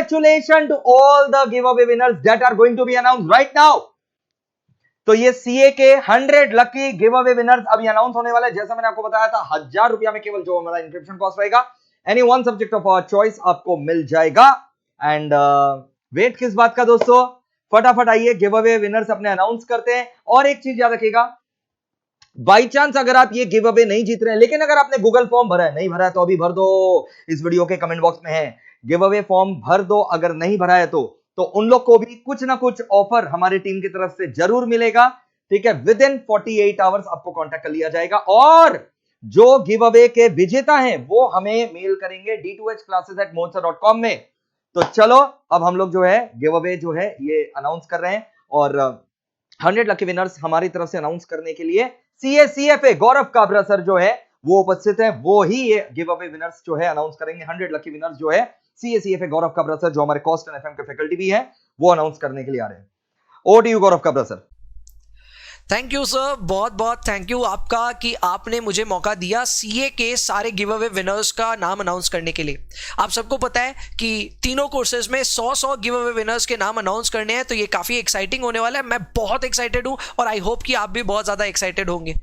Congratulations to all the giveaway winners that are going to be announced right now. तो ये CA के 100 lucky giveaway winners अभी announce होने वाले हैं। जैसा मैंने आपको बताया था 1000 रुपया में केवल जो हमारा इंक्रिप्शन कॉस्ट रहेगा, any one subject of our choice आपको मिल जाएगा। एंड वेट किस बात का दोस्तों, फटाफट आइए गिवअवे विनर्स अपने अनाउंस करते हैं। और एक चीज याद रखिएगा, बाई चांस अगर आप ये गिव अवे नहीं जीत रहे हैं, लेकिन अगर आपने गूगल फॉर्म भरा है, नहीं भरा है तो अभी भर दो, इस वीडियो के कमेंट बॉक्स में है, गिव अवे फॉर्म भर दो। अगर नहीं भरा है तो उन लोग को भी कुछ ना कुछ ऑफर हमारी टीम की तरफ से जरूर मिलेगा, ठीक है। विद इन 48 आवर्स आपको कांटेक्ट कर लिया जाएगा। और जो गिव अवे के विजेता हैं वो हमें मेल करेंगे d2hclasses@monster.com में। तो चलो अब हम लोग जो है गिव अवे जो है ये अनाउंस कर रहे हैं, और 100 लकी विनर्स हमारी तरफ से अनाउंस करने के लिए CACFA गौरव काबरा सर जो है वो उपस्थित है, वो ही ये गिव अवे विनर्स जो है अनाउंस करेंगे। 100 लकी विनर्स जो है CACFA गौरव काबरा सर, जो हमारे कॉस्ट एंड एफएम के फैकल्टी भी है, वो अनाउंस करने के लिए आ रहे हैं। Over to you Gaurav Kabra sir. Thank you sir, बहुत बहुत थैंक यू आपका कि आपने मुझे मौका दिया सीए के सारे गिव अवे विनर्स का नाम अनाउंस करने के लिए। आप सबको पता है कि तीनों कोर्सेज में 100 गिव अवे विनर्स के नाम अनाउंस करने हैं, तो ये काफ़ी एक्साइटिंग होने वाला है। मैं बहुत एक्साइटेड हूँ और आई होप कि आप भी बहुत ज़्यादा एक्साइटेड होंगे।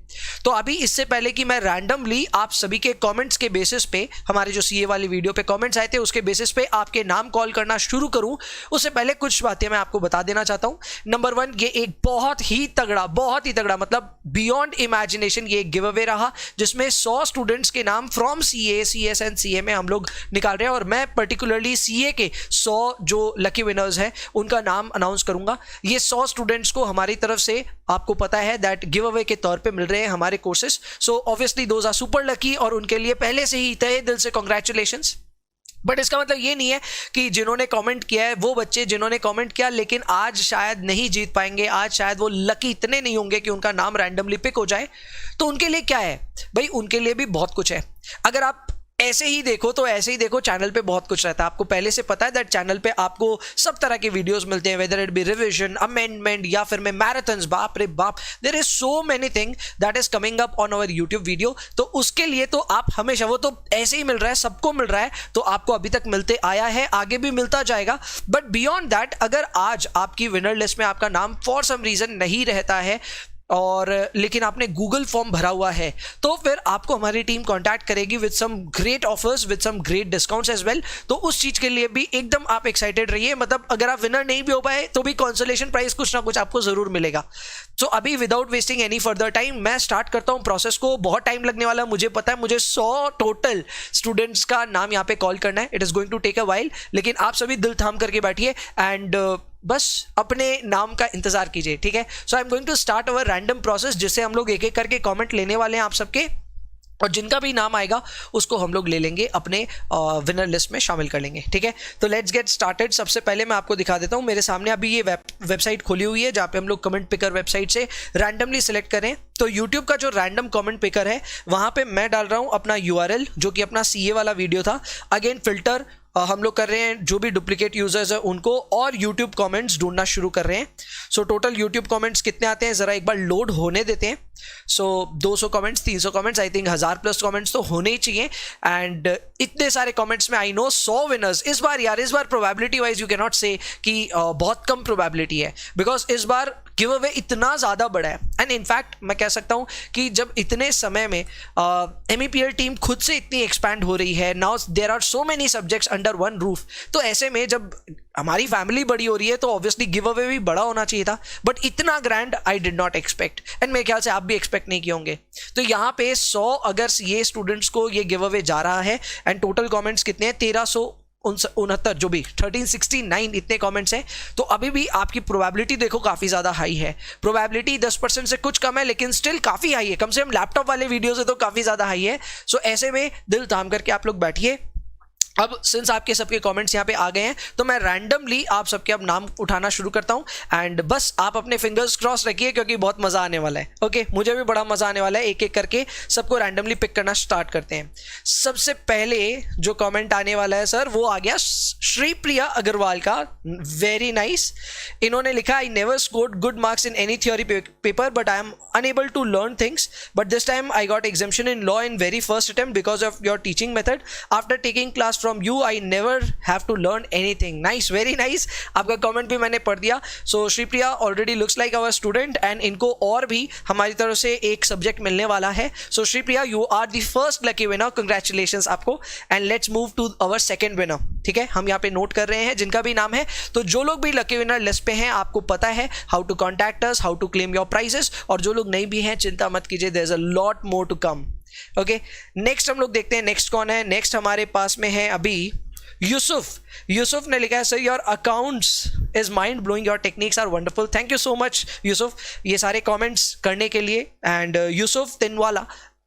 तो अभी इससे पहले कि मैं रैंडमली आप सभी के कॉमेंट्स के बेसिस पे, हमारे जो सीए वाली वीडियो पे कॉमेंट्स आए थे उसके बेसिस पे आपके नाम कॉल करना शुरू करूँ, उससे पहले कुछ बातें मैं आपको बता देना चाहता हूँ। नंबर 1, ये एक बहुत ही तगड़ा मतलब बियॉन्ड इमेजिनेशन ये गिव अवे रहा, जिसमें 100 स्टूडेंट्स के नाम from CA, CS and CA में हम लोग निकाल रहे हैं। और मैं पर्टिकुलरली सीए के 100 जो लकी विनर्स हैं उनका नाम अनाउंस करूंगा। ये 100 स्टूडेंट्स को हमारी तरफ से, आपको पता है दैट गिव अवे के तौर पे मिल रहे हैं हमारे courses. So obviously those are super lucky, और उनके लिए पहले से ही तहे दिल से कॉन्ग्रेचुलेशंस। बट इसका मतलब ये नहीं है कि जिन्होंने कमेंट किया है वो बच्चे जिन्होंने कमेंट किया लेकिन आज शायद नहीं जीत पाएंगे, आज शायद वो लकी इतने नहीं होंगे कि उनका नाम रैंडमली पिक हो जाए, तो उनके लिए क्या है भाई, उनके लिए भी बहुत कुछ है। अगर आप ऐसे ही देखो चैनल पे बहुत कुछ रहता है। आपको पहले से पता है दैट चैनल पे आपको सब तरह के वीडियोस मिलते हैं, whether it be revision, amendment या फिर में मैराथन्स। बाप रे बाप, there is so many thing that is coming up on our YouTube video. तो उसके लिए तो आप हमेशा, वो तो ऐसे ही मिल रहा है, सबको मिल रहा है, तो आपको अभी तक मिलते आया है, आगे भी मिलता जाएगा। बट बियॉन्ड दैट, अगर आज आपकी विनर लिस्ट में आपका नाम फॉर सम रीजन नहीं रहता है और लेकिन आपने गूगल फॉर्म भरा हुआ है, तो फिर आपको हमारी टीम कांटेक्ट करेगी with some great offers, with some great discounts as well. तो उस चीज के लिए भी एकदम आप एक्साइटेड रहिए। मतलब अगर आप विनर नहीं भी हो पाए तो भी कंसोलेशन प्राइस कुछ ना कुछ आपको जरूर मिलेगा। तो अभी without wasting any further time मैं स्टार्ट करता हूं प्रोसेस को। बहुत टाइम लगने वाला है, मुझे पता है, मुझे 100 टोटल स्टूडेंट्स का नाम यहाँ पे कॉल करना है। It is going to take a while, लेकिन आप सभी दिल थाम करके बैठिए एंड बस अपने नाम का इंतजार कीजिए, ठीक है। So I am going to start our random process, जिससे हम लोग एक एक करके कमेंट लेने वाले हैं आप सबके, और जिनका भी नाम आएगा उसको हम लोग ले लेंगे, अपने विनर लिस्ट में शामिल कर लेंगे, ठीक है। तो लेट्स गेट स्टार्टेड। सबसे पहले मैं आपको दिखा देता हूँ, मेरे सामने अभी ये वेबसाइट खुली हुई है जहाँ पे हम लोग कमेंट पिकर वेबसाइट से रैंडमली सिलेक्ट करें। तो यूट्यूब का जो रैंडम कमेंट पिकर है वहाँ पे मैं डाल रहा हूँ अपना URL, जो कि अपना CA वाला वीडियो था। अगेन फिल्टर हम लोग कर रहे हैं जो भी डुप्लीकेट यूजर्स है उनको, और YouTube कमेंट्स ढूंढना शुरू कर रहे हैं। सो टोटल YouTube कमेंट्स कितने आते हैं जरा एक बार लोड होने देते हैं। सो 200 comments, 300 comments, I think 1000 plus comments तो होने ही चाहिए। एंड इतने सारे कमेंट्स में आई नो 100 विनर्स। इस बार probability wise you can not say कि बहुत कम प्रोबेबिलिटी है, बिकॉज इस बार गिव अवे इतना ज़्यादा बड़ा है। एंड इनफैक्ट मैं कह सकता हूँ कि जब इतने समय में MEPL टीम खुद से इतनी एक्सपैंड हो रही है, now there are so many subjects under one roof, तो ऐसे में जब हमारी फैमिली बड़ी हो रही है तो ऑब्वियसली गिव अवे भी बड़ा होना चाहिए था। बट इतना grand I did not expect, and मेरे ख्याल से आप भी एक्सपेक्ट नहीं किए होंगे। तो यहाँ पे 100 अगर ये स्टूडेंट्स को ये गिव अवे जा रहा है, एंड टोटल कमेंट्स कितने हैं 1369, जो भी 1369 इतने कमेंट्स हैं, तो अभी भी आपकी प्रोबेबिलिटी देखो काफ़ी ज़्यादा हाई है। प्रोबेबिलिटी 10% से कुछ कम है, लेकिन स्टिल काफ़ी हाई है, कम से कम लैपटॉप वाले वीडियो से तो काफ़ी ज़्यादा हाई है। सो ऐसे में दिल थाम करके आप लोग बैठिए। अब सिंस आपके सबके कमेंट्स यहाँ पे आ गए हैं, तो मैं रैंडमली आप सबके अब नाम उठाना शुरू करता हूँ, एंड बस आप अपने फिंगर्स क्रॉस रखिए क्योंकि बहुत मज़ा आने वाला है। ओके, मुझे भी बड़ा मज़ा आने वाला है। एक एक करके सबको रैंडमली पिक करना स्टार्ट करते हैं। सबसे पहले जो कमेंट आने वाला है सर, वो आ गया श्री प्रिया अग्रवाल का। Very nice. इन्होंने लिखा, I never scored good marks in any theory paper but I am unable to learn things, but this time I got exemption in law in very first attempt because of your teaching method. After taking class from you I never have to learn anything. Nice, very nice. आपका comment भी मैंने पढ़ दिया. सो Shripriya already looks like our student and इनको और भी हमारी तरफ से एक सब्जेक्ट मिलने वाला है. So Shripriya, you are the first lucky winner. Congratulations आपको. And let's move to our second winner. ठीक है, हम यहाँ पे नोट कर रहे हैं जिनका भी नाम है. तो जो लोग भी लकी विनर लिस्ट पे हैं, आपको पता है how to contact us, how to claim your prizes. और जो लोग नहीं भी हैं, चिंता मत कीजिए, there is a lot more to come. Okay, next हम लोग देखते हैं नेक्स्ट कौन है. नेक्स्ट हमारे पास में है अभी यूसुफ. यूसुफ ने लिखा है sir your accounts is mind blowing, your techniques are wonderful. Thank you so much Yusuf ये सारे कमेंट्स करने के लिए. एंड यूसुफ तिनवाला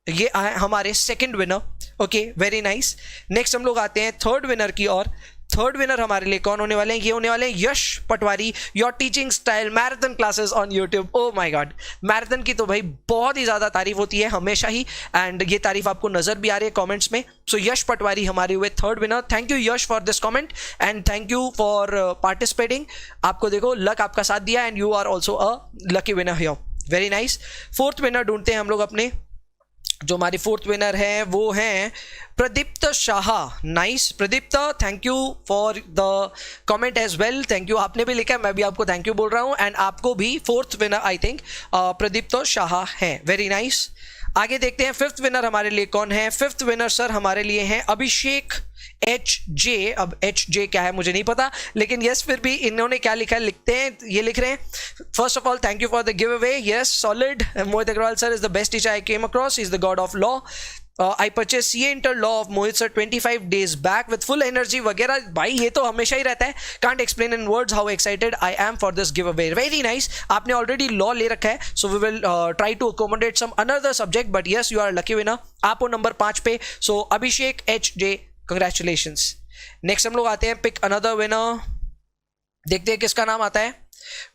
ये हमारे second winner. Okay, very nice. Next हम लोग आते हैं थर्ड विनर की ओर. थर्ड विनर हमारे लिए कौन होने वाले हैं? ये होने वाले हैं Yash Patwari. Your teaching style marathon classes on YouTube. Oh my god, marathon की तो भाई बहुत ही ज़्यादा तारीफ होती है हमेशा ही, एंड ये तारीफ आपको नज़र भी आ रही है कमेंट्स में. सो यश पटवारी हमारे हुए third winner. Thank you Yash for this comment and thank you for participating. आपको देखो लक आपका साथ दिया and you are also a lucky winner here. Very nice. Fourth winner ढूंढते हैं हम लोग अपने. जो हमारी फोर्थ विनर है वो हैं Pradipt Shah. Nice Pradipt, thank you for the comment as well. Thank you, आपने भी लिखा है, मैं भी आपको थैंक यू बोल रहा हूँ. एंड आपको भी फोर्थ विनर आई थिंक प्रदीप्त शाह है. Very nice. आगे देखते हैं फिफ्थ विनर हमारे लिए कौन है. फिफ्थ विनर सर हमारे लिए हैं अभिषेक HJ. अब HJ क्या है मुझे नहीं पता, लेकिन यस फिर भी इन्होंने क्या लिखा है लिखते हैं. ये लिख रहे हैं first of all thank you for the give away. Yes solid. Mohit Agarwal sir is the best teacher I came across. Is the god of law. I purchased CA Inter Law of Mohit sir 25 days back with full energy वगैरह. भाई ये तो हमेशा ही रहता है. Can't explain in words how excited I am for this giveaway. Very nice. आपने already law ले रखा है, so we will try to accommodate some another subject, but yes you are a lucky winner. आप हो number 5 पे. So अभिषेक HJ, congratulations. Next हम लोग आते हैं पिक अनदर विनर. देखते हैं किसका नाम आता है.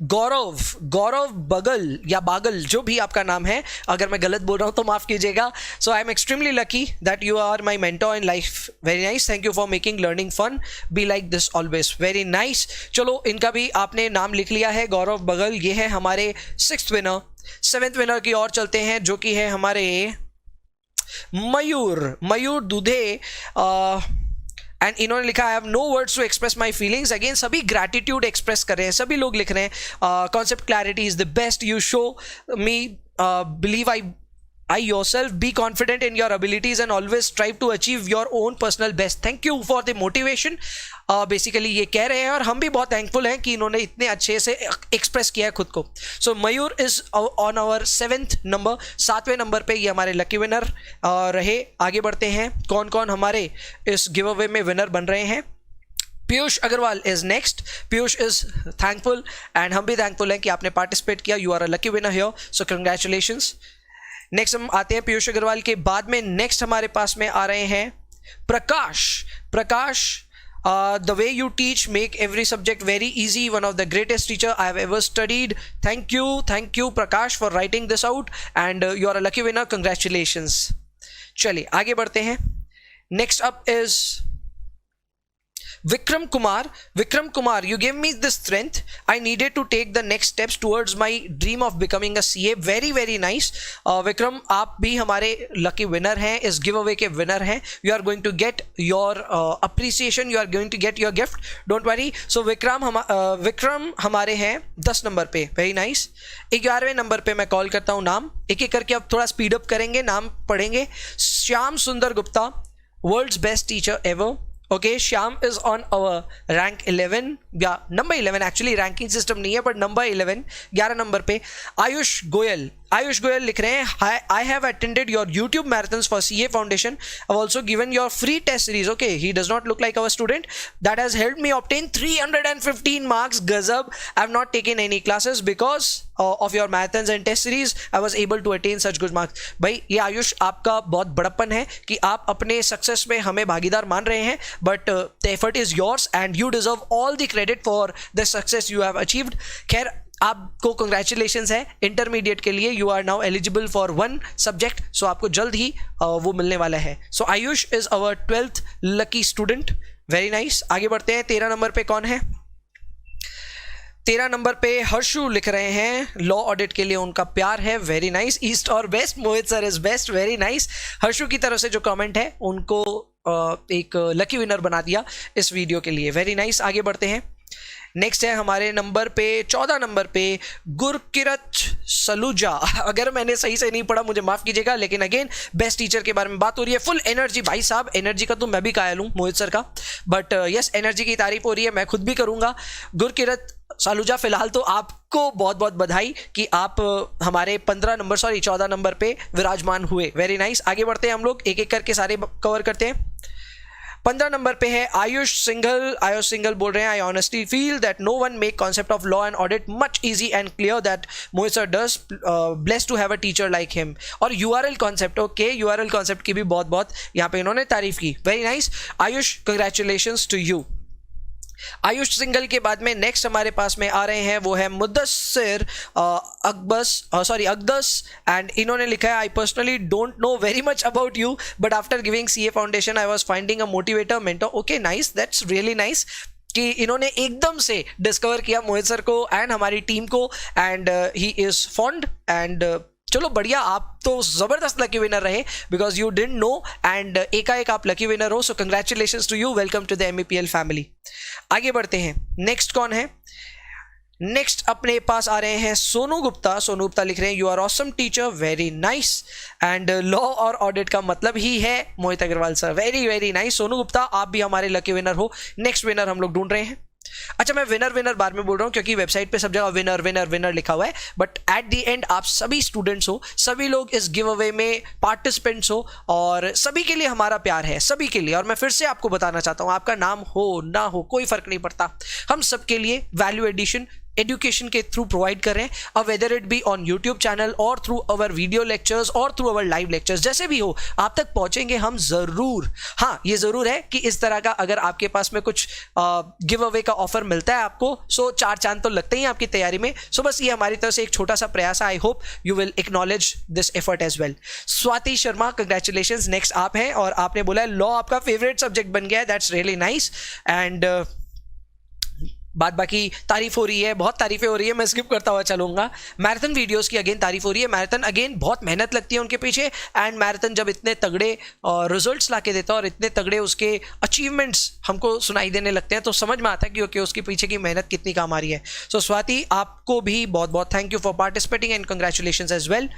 गौरव बगल या बागल, जो भी आपका नाम है. अगर मैं गलत बोल रहा हूं तो माफ कीजिएगा. So I am extremely lucky that you are my mentor in life. Very nice. Thank you for making learning fun. Be like this always. Very nice. चलो इनका भी आपने नाम लिख लिया है, गौरव बगल. ये है हमारे सिक्स्थ विनर. सेवेंथ विनर की ओर चलते हैं जो कि है हमारे मयूर दूधे. एंड इन्होंने लिखा I have no words to express my feelings. Again सभी ग्रैटिट्यूड एक्सप्रेस कर रहे हैं, सभी लोग लिख रहे हैं concept clarity is the best. You show me believe I yourself, be confident in your abilities and always strive to achieve your own personal best. Thank you for the motivation. Basically ये कह रहे हैं और हम भी बहुत thankful हैं कि इन्होंने इतने अच्छे से एक्सप्रेस किया है खुद को. So Mayur is on our 7th number. 7वें नंबर पे ये हमारे लकी विनर रहे. आगे बढ़ते हैं कौन कौन हमारे इस गिव अवे में विनर बन रहे हैं. Piyush Agarwal is next. Piyush is thankful and हम भी थैंकफुल हैं कि आपने पार्टिसिपेट किया. You are a lucky winner here, so congratulations. Next हम आते हैं पीयूष अग्रवाल के बाद में. नेक्स्ट हमारे पास में आ रहे हैं प्रकाश. The way you teach make every subject very easy. One of the greatest teacher I have ever studied. Thank you Prakash for writing this out and you are a lucky winner. Congratulations. चलिए आगे बढ़ते हैं. Next up is Vikram Kumar, you gave me the strength I needed to take the next steps towards my dream of becoming a CA. Very very nice. Vikram, आप भी हमारे lucky winner हैं, इस giveaway के winner हैं. You are going to get your appreciation, you are going to get your gift. Don't worry. So Vikram हमारे हैं 10 number पे. Very nice. 11वें नंबर पे मैं कॉल करता हूँ नाम. एक एक करके अब थोड़ा स्पीड अप करेंगे, नाम पढ़ेंगे. श्याम सुंदर Gupta, world's best teacher ever. Okay, Shyam is on our rank 11 या नंबर 11. एक्चुअली रैंकिंग सिस्टम नहीं है बट नंबर 11 नंबर पे. आयुष गोयल लिख रहे हैं I have attended your YouTube marathons for CA foundation. I also given your free test series. Okay, he does not look like our student. That has helped me obtain 315 marks. गजब. I have not taken any classes because of your marathons and test series. I was able to attain such good marks. भाई ये आयुष आपका बहुत बड़प्पन है कि आप अपने सक्सेस में हमें भागीदार मान रहे हैं, but the effort is yours and you deserve all the credit for the success you have achieved. खैर आपको कंग्रेचुलेशंस है इंटरमीडिएट के लिए. You are now eligible for 1 subject. So आपको जल्द ही वो मिलने वाला है. So Ayush is our 12th lucky student. Very nice. आगे बढ़ते हैं. 13 नंबर पे कौन है? 13 नंबर पे हर्षु लिख रहे हैं लॉ ऑडिट के लिए उनका प्यार है. Very nice. ईस्ट और west, Mohit sir is best. Very nice. Harshu की तरफ से जो कमेंट है उनको एक लकी विनर बना दिया इस वीडियो के लिए। Very nice. आगे बढ़ते हैं। नेक्स्ट है हमारे नंबर पे 14 नंबर पे गुरकिरत सलूजा। अगर मैंने सही से नहीं पढ़ा मुझे माफ कीजिएगा, लेकिन अगेन बेस्ट टीचर के बारे में बात हो रही है। फुल एनर्जी भाई साहब, एनर्जी का तो मैं भी कायल हूं मोहित सर का, बट यस एनर्जी की तारीफ हो रही है, मैं खुद भी करूंगा। गुरकिरत सलूजा, फिलहाल तो आपको बहुत बहुत बधाई कि आप हमारे 14 नंबर पे विराजमान हुए। Very nice. आगे बढ़ते हैं हम लोग, एक एक करके सारे कवर करते हैं। 15 नंबर पे है आयुष सिंघल। आयुष सिंघल बोल रहे हैं, I honestly feel that no one make concept of law and audit much easy and clear that Mohit sir does, blessed to have a teacher like him. और URL concept, okay URL concept की भी बहुत बहुत यहाँ पे इन्होंने तारीफ की। Very nice Ayush, congratulations to you. Ayush Singhal के बाद में नेक्स्ट हमारे पास में आ रहे हैं वो है मुद्दस्सिर अकदस, एंड इन्होंने लिखा है, I personally don't know very much about you but after giving CA foundation I was finding a motivator mentor. Okay nice, that's really nice कि इन्होंने एकदम से डिस्कवर किया मोहित सर को एंड हमारी टीम को, and he is fond and चलो बढ़िया, आप तो जबरदस्त लकी विनर रहे because you didn't know and एकाएक आप लकी विनर हो। So congratulations to you, welcome to the MEPL family. आगे बढ़ते हैं, नेक्स्ट कौन है? नेक्स्ट अपने पास आ रहे हैं सोनू गुप्ता। सोनू गुप्ता लिख रहे हैं, you are awesome teacher, very nice, and law और ऑडिट का मतलब ही है Mohit Agarwal sir. Very very nice Sonu Gupta, आप भी हमारे लकी विनर हो। नेक्स्ट विनर हम लोग ढूंढ रहे हैं। अच्छा, मैं विनर बार में बोल रहा हूं क्योंकि वेबसाइट पे सब जगह विनर लिखा हुआ है, बट एट द एंड आप सभी स्टूडेंट्स हो, सभी लोग इस गिव अवे में पार्टिसिपेंट्स हो, और सभी के लिए हमारा प्यार है, सभी के लिए। और मैं फिर से आपको बताना चाहता हूं, आपका नाम हो ना हो कोई फर्क नहीं पड़ता, हम सबके लिए वैल्यू एडिशन एजुकेशन के थ्रू प्रोवाइड कर रहे हैं। अब weather it be on YouTube channel और थ्रू अवर वीडियो लेक्चर्स और थ्रू अवर लाइव लेक्चर्स, जैसे भी हो आप तक पहुंचेंगे हम जरूर। हाँ, ये जरूर है कि इस तरह का अगर आपके पास में कुछ गिव अवे का ऑफर मिलता है आपको, सो 4 चांद तो लगते ही आपकी तैयारी में। सो बस ये हमारी तरफ से एक छोटा सा प्रयास है। I hope you will acknowledge this effort as well. Swati Sharma, congratulations, next आप हैं और आपने बोला है लॉ आपका फेवरेट सब्जेक्ट बन गया है, दैट्स रियली नाइस। एंड बाद बाकी तारीफ हो रही है, बहुत तारीफें हो रही है, मैं स्किप करता हुआ चलूंगा। मैराथन वीडियोस की अगेन तारीफ हो रही है। मैराथन अगेन बहुत मेहनत लगती है उनके पीछे, एंड मैराथन जब इतने तगड़े रिजल्ट्स लाके देता है और इतने तगड़े उसके अचीवमेंट्स हमको सुनाई देने लगते हैं तो समझ में आता है कि ओके उसके पीछे की मेहनत कितनी काम आ रही है। सो स्वाति, आपको भी बहुत बहुत thank you for participating and congratulations as well.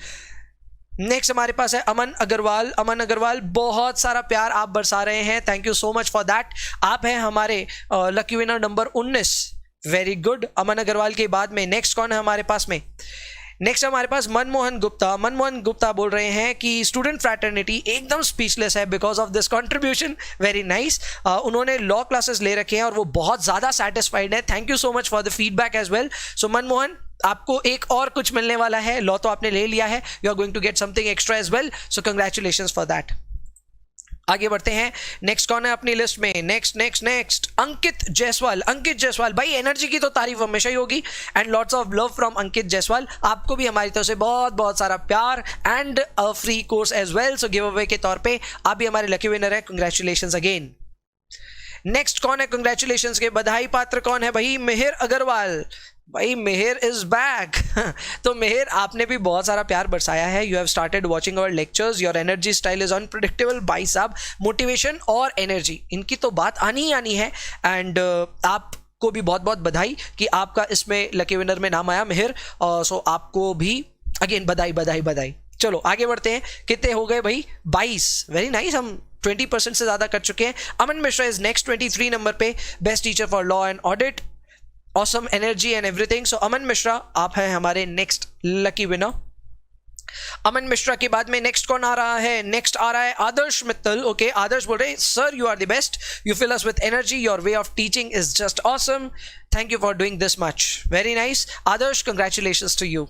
Next हमारे पास है अमन अग्रवाल। अमन अग्रवाल, बहुत सारा प्यार आप बरसा रहे हैं, thank you so much for that. आप हैं हमारे lucky winner number 19। Very good. Aman Agarwal के बाद में नेक्स्ट कौन है हमारे पास में? नेक्स्ट हमारे पास मनमोहन गुप्ता। मनमोहन गुप्ता बोल रहे हैं कि स्टूडेंट फ्रैटर्निटी एकदम स्पीचलेस है because of this contribution. Very nice. उन्होंने लॉ क्लासेस ले रखे हैं और वो बहुत ज़्यादा सेटिस्फाइड है। Thank you so much for the feedback as well. So Manmohan, आपको एक और कुछ मिलने वाला है, लॉ तो आपने ले लिया है, you are going to get something extra as well, so congratulations for that. आगे बढ़ते हैं, नेक्स्ट कौन है अपनी लिस्ट में? नेक्स्ट अंकित जायसवाल। अंकित जायसवाल भाई, एनर्जी की तो तारीफ हमेशा ही होगी and lots of love from Ankit Jaiswal. आपको भी हमारी तरफ से बहुत बहुत सारा प्यार and a free course as well. So give away के तौर पे आप भी हमारे लकी विनर है, कंग्रेचुलेशंस अगेन। नेक्स्ट कौन है कंग्रेचुलेशंस के बधाई पात्र? कौन है भाई? मिहिर अग्रवाल। भाई मिहिर इज बैक। तो मिहिर, आपने भी बहुत सारा प्यार बरसाया है। You have started watching our lectures, your energy style is unpredictable. भाई साहब, मोटिवेशन और एनर्जी इनकी तो बात आनी ही आनी है, एंड आपको भी बहुत बहुत बधाई कि आपका इसमें लकी विनर में नाम आया मिहिर। सो आपको भी अगेन बधाई बधाई बधाई। चलो आगे बढ़ते हैं, कितने हो गए भाई? 22। वेरी नाइस, हम 20% से ज्यादा कर चुके हैं। Aman Mishra is next 23 number पे, best teacher for law and audit, awesome energy and everything. So Aman Mishra, आप हैं हमारे next lucky winner. Aman Mishra के बाद में नेक्स्ट कौन आ रहा है? नेक्स्ट आ रहा है आदर्श मित्तल। ओके, आदर्श बोल रहे हैं, sir you are the best, you fill us with energy, your way of teaching is just awesome, thank you for doing this much. Very nice Adarsh, congratulations to you.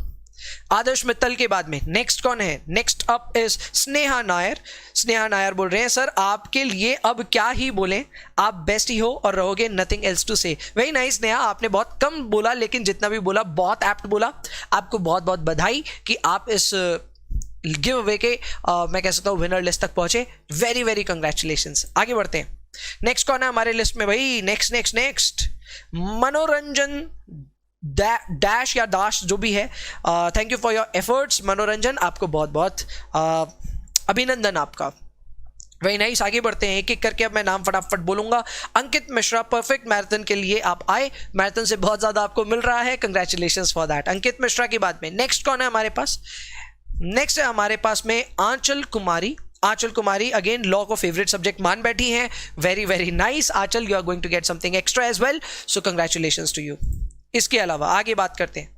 Adarsh Mittal के बाद में नेक्स्ट कौन है? Next up is Sneha Nair. Sneha Nair बोल रहे हैं, sir आपके लिए अब क्या ही बोलें, आप बेस्ट ही हो और रहोगे, नथिंग एल्स टू से। वेरी नाइस स्नेहा, आपने बहुत कम बोला लेकिन जितना भी बोला बहुत एप्ट बोला। आपको बहुत बहुत बधाई कि आप इस गिव अवे के मैं कह सकता हूँ विनर लिस्ट तक पहुंचे। Very very congratulations. आगे बढ़ते हैं, नेक्स्ट कौन है हमारे लिस्ट में भाई? नेक्स्ट मनोरंजन डैश या दाश जो भी है, thank you for your efforts मनोरंजन, आपको बहुत बहुत अभिनंदन आपका। वेरी नाइस, आगे बढ़ते हैं एक एक करके। अब मैं नाम फटाफट बोलूंगा। अंकित मिश्रा, परफेक्ट मैराथन के लिए आप आए, मैराथन से बहुत ज्यादा आपको मिल रहा है, कंग्रेचुलेशंस फॉर दैट। अंकित मिश्रा के बाद में नेक्स्ट कौन है हमारे पास? नेक्स्ट है हमारे पास में आंचल कुमारी। आंचल कुमारी अगेन लॉ को फेवरेट सब्जेक्ट मान बैठी हैं। Very very nice Aanchal, you are going to get something extra as well, so congratulations to you. इसके अलावा आगे बात करते हैं।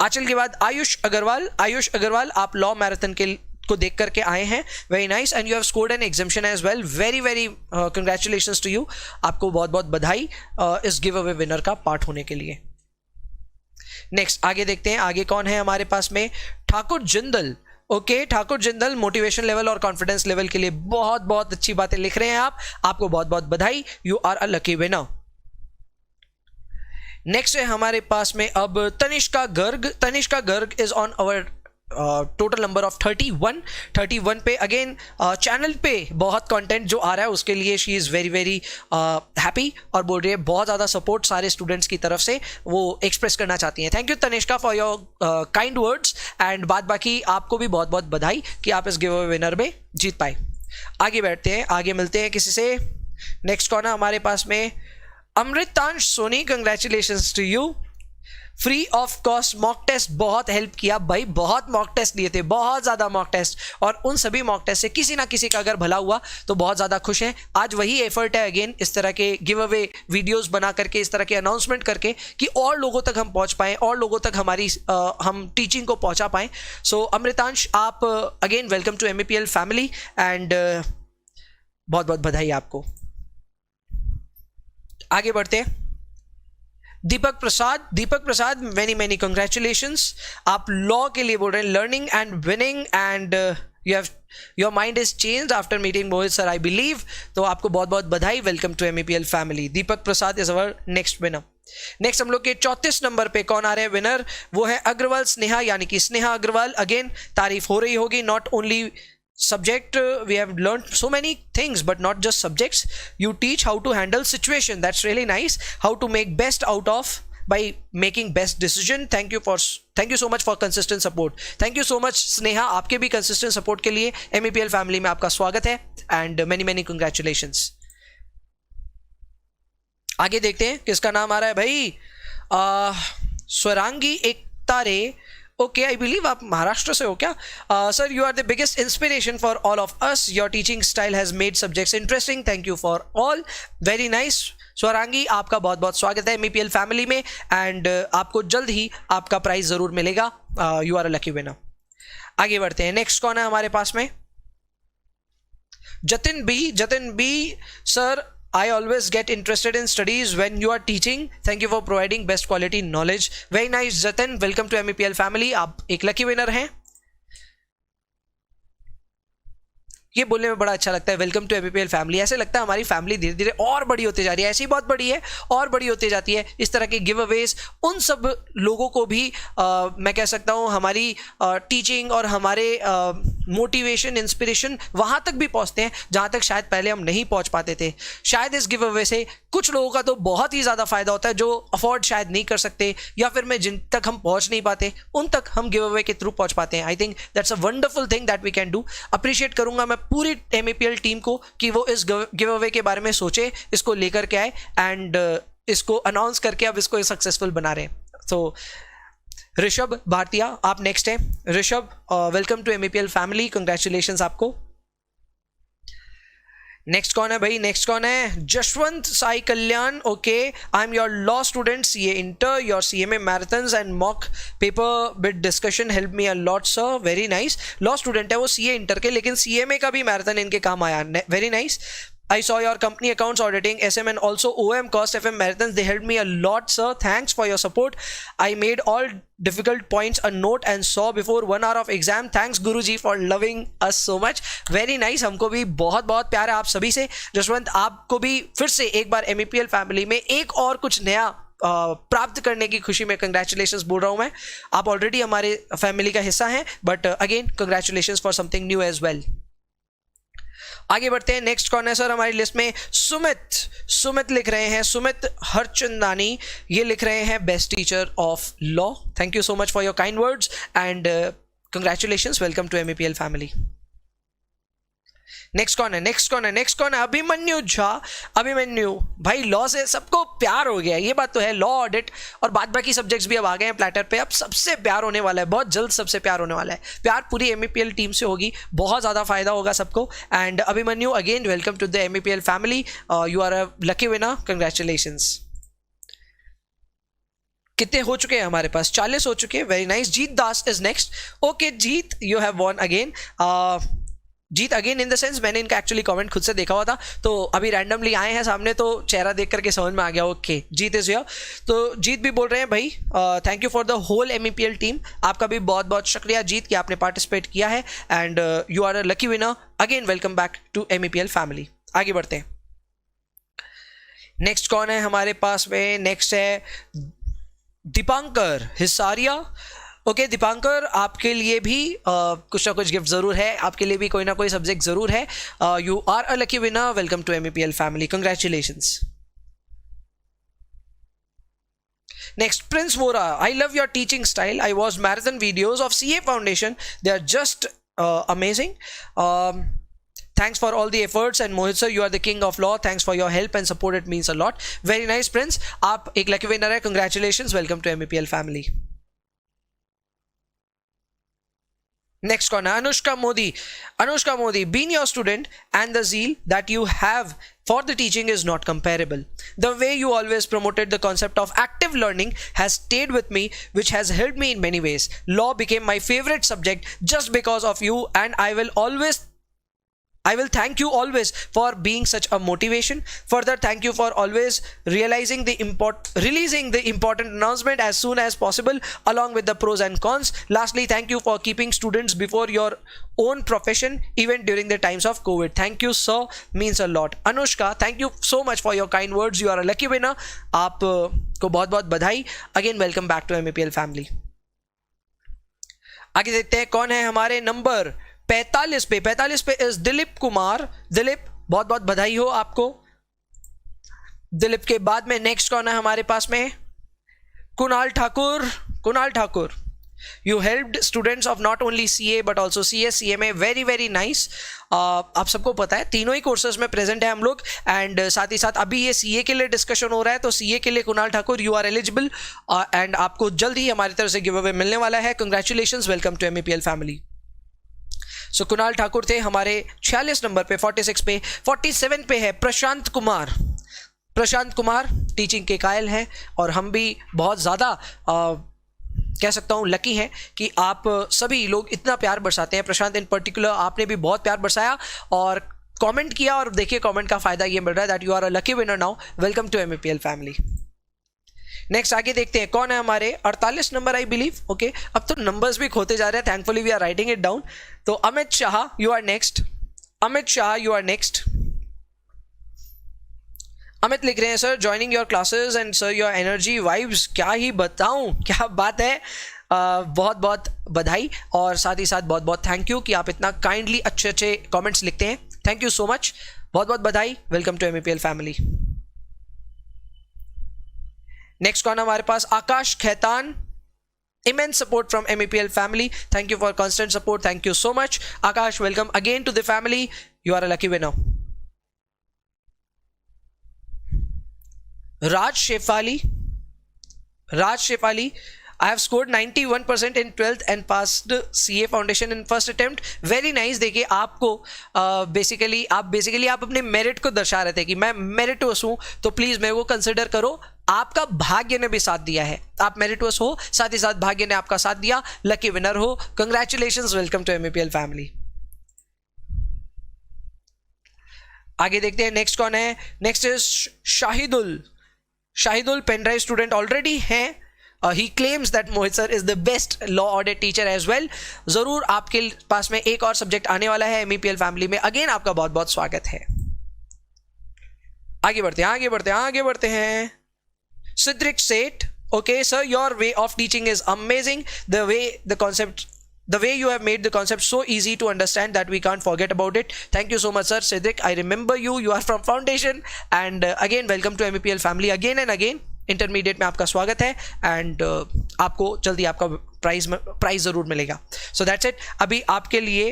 आंचल के बाद आयुष अग्रवाल। आयुष अग्रवाल आप लॉ मैराथन के को देख करके आए हैं, very nice, and you have scored an examination as well, very very congratulations to you. आपको बहुत बहुत बधाई इस गिव अवे विनर का पार्ट होने के लिए। नेक्स्ट आगे देखते हैं, आगे कौन है हमारे पास में? Thakur Jindal. Okay Thakur Jindal, motivation level और कॉन्फिडेंस लेवल के लिए बहुत बहुत अच्छी बातें लिख रहे हैं आप, आपको बहुत बहुत बधाई, you are a lucky winner. Next है हमारे पास में अब Tanishka Garg. Tanishka Garg is on our total number of 31 पे। अगेन चैनल पे बहुत कंटेंट जो आ रहा है उसके लिए she is very very happy और बोल रही है बहुत ज़्यादा सपोर्ट सारे स्टूडेंट्स की तरफ से वो एक्सप्रेस करना चाहती हैं। Thank you Tanishka for your kind words, and बाद बाकी आपको भी बहुत बहुत बधाई कि आप इस गिव अवे विनर में जीत पाए। आगे बैठते हैं, आगे मिलते हैं किसी से। नेक्स्ट कौन है हमारे पास में? Amritansh Soni, congratulations to you. Free of cost mock test बहुत हेल्प किया भाई, बहुत मॉक टेस्ट लिए थे, बहुत ज़्यादा मॉक टेस्ट, और उन सभी मॉक टेस्ट से किसी ना किसी का अगर भला हुआ तो बहुत ज़्यादा खुश हैं। आज वही एफर्ट है अगेन इस तरह के गिव अवे वीडियोस बना करके, इस तरह के अनाउंसमेंट करके कि और लोगों तक हम पहुंच पाएँ, और लोगों तक हमारी हम टीचिंग को पहुंचा पाएँ। सो अमृतांश आप again welcome to MEPL family, and बहुत बहुत बधाई आपको। आगे बढ़ते हैं। Deepak Prasad many many congratulations. आप लॉ के लिए बोल रहे हैं, learning and winning, and you have your mind is changed after meeting Mohit sir I believe, तो आपको बहुत बहुत बधाई, welcome to MEPL family. Deepak Prasad is our next winner. Next हम लोग के 34 नंबर पे कौन आ रहे हैं विनर? वो है अग्रवाल स्नेहा, यानी कि स्नेहा अग्रवाल। अगेन तारीफ हो रही होगी, not only subject we have learned so many things but not just subjects, you teach how to handle situation, that's really nice, how to make best out of by making best decision. thank you so much for consistent support, thank you so much Sneha, आपके भी consistent support के लिए MEPL family में आपका स्वागत है, and many many congratulations। आगे देखते हैं किसका नाम आ रहा है भाई। Swarangi Ektare, okay I believe आप महाराष्ट्र से हो क्या? Sir you are the biggest inspiration for all of us, your teaching style has made subjects interesting, thank you for all, very nice. Swarangi आपका बहुत बहुत स्वागत है MEPL फैमिली में, एंड आपको जल्द ही आपका प्राइज जरूर मिलेगा, you are a lucky winner. आगे बढ़ते हैं, नेक्स्ट कौन है हमारे पास में? Jatin B sir, I always get interested in studies when you are teaching. Thank you for providing best quality knowledge. Very nice, Jatin. Welcome to MEPL family. आप एक लकी विनर हैं। ये बोलने में बड़ा अच्छा लगता है, वेलकम टू MEPL फैमिली। ऐसे लगता है हमारी फैमिली धीरे धीरे और बड़ी होती जा रही है, ऐसी बहुत बड़ी है और बड़ी होती जाती है। इस तरह के गिव अवेज उन सब लोगों को भी मैं कह सकता हूँ हमारी टीचिंग और हमारे मोटिवेशन इंस्पिरेशन वहाँ तक भी पहुँचते हैं जहाँ तक शायद पहले हम नहीं पहुँच पाते थे। शायद इस गिव अवे से कुछ लोगों का तो बहुत ही ज़्यादा फायदा होता है जो अफोर्ड शायद नहीं कर सकते, या फिर मैं जिन तक हम पहुँच नहीं पाते उन तक हम गिव अवे के थ्रू पहुँच पाते हैं। I think that's a wonderful thing that we can do. Appreciate करूँगा मैं पूरी MEPL टीम को कि वो इस गिव अवे के बारे में सोचे, इसको लेकर के आए, एंड इसको अनाउंस करके अब इसको सक्सेसफुल बना रहे हैं। तो ऋषभ भारतीय आप नेक्स्ट हैं। Rishabh welcome to MEPL family, congratulations आपको। नेक्स्ट कौन है भाई? नेक्स्ट कौन है? Jaswant Sai Kalyan, okay I am your law student, CA inter, your CMA marathons and mock paper bit discussion help me a lot sir, very nice. Law student है वो CA inter के, लेकिन CMA का भी मैराथन इनके काम आया, very nice. I saw your company accounts auditing, SM and also OM cost FM marathons. They helped me a lot, sir. Thanks for your support. I made all difficult points a note and saw before 1 hour of exam. Thanks Guruji for loving us so much. Very nice. हमको भी बहुत बहुत प्यार है आप सभी से। जसवंत आपको भी फिर से एक बार MEPL फैमिली में एक और कुछ नया प्राप्त करने की खुशी में कंग्रेचुलेशंस बोल रहा हूँ मैं। आप ऑलरेडी हमारे फैमिली का हिस्सा हैं, but again congratulations for something new age well. आगे बढ़ते हैं, नेक्स्ट कौन है सर हमारी लिस्ट में? सुमित लिख रहे हैं, सुमित हरचंदानी, ये लिख रहे हैं best teacher of law. Thank you so much for your kind words and congratulations, welcome to MEPL family. Next कौन है? अभिमन्यु झा। अभिमन्यु भाई, लॉ से सबको प्यार हो गया, ये बात तो है। लॉ, ऑडिट और बाद बाकी सब्जेक्ट्स भी अब आ गए हैं प्लेटर पे। अब सबसे प्यार होने वाला है, बहुत जल्द सबसे प्यार होने वाला है। प्यार पूरी MEPL टीम से होगी, बहुत ज़्यादा फायदा होगा सबको। And Abhimanyu, again welcome to the MEPL family. You are a lucky winner, congratulations. कितने हो चुके हैं हमारे पास? 40 हो चुके हैं। Very nice. Jeet Das is next. Okay Jeet, you have von again. Jeet again in the sense, मैंने इनका एक्चुअली कमेंट खुद से देखा हुआ था, तो अभी रैंडमली आए हैं सामने, तो चेहरा देख करके समझ में आ गया। Okay, Jeet is here. तो जीत भी बोल रहे हैं भाई, thank you for the whole MEPL team. आपका भी बहुत बहुत शुक्रिया जीत कि आपने पार्टिसिपेट किया है। And you are a lucky winner. Again welcome back to MEPL family. आगे बढ़ते हैं। नेक्स्ट कौन है हमारे पास में? नेक्स्ट है दीपांकर हिसारिया। ओके दीपांकर, आपके लिए भी कुछ ना कुछ गिफ्ट जरूर है, आपके लिए भी कोई ना कोई सब्जेक्ट जरूर है। You are a lucky winner. Welcome to MEPL family, congratulations. Next, Prince Vora. I love your teaching style. I watched marathon videos of CA Foundation. They are just amazing. Thanks for all the efforts. And Mohit sir, you are the king of law. Thanks for your help and support. It means a lot. Very nice, Prince. आप एक lucky winner है. Congratulations. Welcome to MEPL family. Next कौन है? Anushka Modi. Anushka Modi, being your student and the zeal that you have for the teaching is not comparable. The way you always promoted the concept of active learning has stayed with me, which has helped me in many ways. Law became my favorite subject just because of you, and I will thank you always for being such a motivation. Further, thank you for always releasing the important announcement as soon as possible, along with the pros and cons. Lastly, thank you for keeping students before your own profession, even during the times of COVID. Thank you, sir. Means a lot. Anushka, thank you so much for your kind words. You are a lucky winner. आप को बहुत बहुत बधाई. Again, welcome back to MEPL family. आगे देखते हैं कौन है हमारे नंबर 45 पे. 45 पे इज दिलीप कुमार. दिलीप, बहुत बहुत बधाई हो आपको. दिलीप के बाद में नेक्स्ट कौन है हमारे पास में? Kunal Thakur. Kunal Thakur, you helped students of not only CA but also CS CMA. Very very nice. आप सबको पता है तीनों ही कोर्सेज में प्रेजेंट है हम लोग. एंड साथ ही साथ अभी ये CA के लिए डिस्कशन हो रहा है, तो CA के लिए Kunal Thakur, you are eligible. And आपको जल्द ही हमारी तरफ से गिव अवे मिलने वाला है. Congratulations. Welcome to MEPL family. So Kunal Thakur थे हमारे 46 नंबर पे. 46 पे 47 पे है प्रशांत कुमार. प्रशांत कुमार टीचिंग के कायल हैं, और हम भी बहुत ज़्यादा कह सकता हूँ लकी हैं कि आप सभी लोग इतना प्यार बरसाते हैं. प्रशांत इन पर्टिकुलर, आपने भी बहुत प्यार बरसाया और कमेंट किया, और देखिए कमेंट का फ़ायदा ये मिल रहा है that you are a lucky winner now. Welcome to MEPL family. Next आगे देखते हैं कौन है हमारे 48 नंबर आई बिलीव. ओके, अब तो नंबर्स भी खोते जा रहे हैं. Thankfully we are writing it down. तो Amit Shah, you are next. Amit Shah, you are next. Amit लिख रहे हैं sir, joining your classes and sir your energy vibes, क्या ही बताऊं, क्या बात है. बहुत बहुत बधाई, और साथ ही साथ बहुत बहुत थैंक यू कि आप इतना काइंडली अच्छे अच्छे कमेंट्स लिखते हैं. Thank you so much. बहुत बहुत बधाई. Welcome to MEPL family. Next कौन हमारे पास? आकाश Khetan. Immense support from MEPL family. Thank you for constant support. Thank you so much. Akash, welcome again to the family. You are a lucky winner. Raj Shefali. Raj Shefali. I have scored 91% in 12th and passed CA Foundation in first attempt. Very nice. देखिए आपको basically आप अपने merit को दर्शा रहे थे कि मैं मेरिटोस हूँ, तो प्लीज़ मेरे को कंसिडर करो. आपका भाग्य ने भी साथ दिया है. आप मेरिटोस हो, साथ ही साथ भाग्य ने आपका साथ दिया. लकी विनर हो. Congratulations. Welcome to MEPL family. आगे देखते हैं नेक्स्ट कौन है. Next is Shahidul. Shahidul pen drive student already हैं. He claims that Mohit sir is the best law audit teacher as well. जरूर आपके पास में एक और सब्जेक्ट आने वाला है MEPL फैमिली में. अगेन आपका बहुत बहुत स्वागत है. आगे बढ़ते हैं. सिद्रिक सेठ. Okay sir, your way of teaching is amazing. The way you have made the concept so easy to understand that we can't forget about it. Thank you so much sir. Siddiq, I remember you. You are from foundation. And again welcome to MEPL family again and again. Intermediate में आपका स्वागत है. And आपको जल्दी आपका prize ज़रूर मिलेगा. So that's it. अभी आपके लिए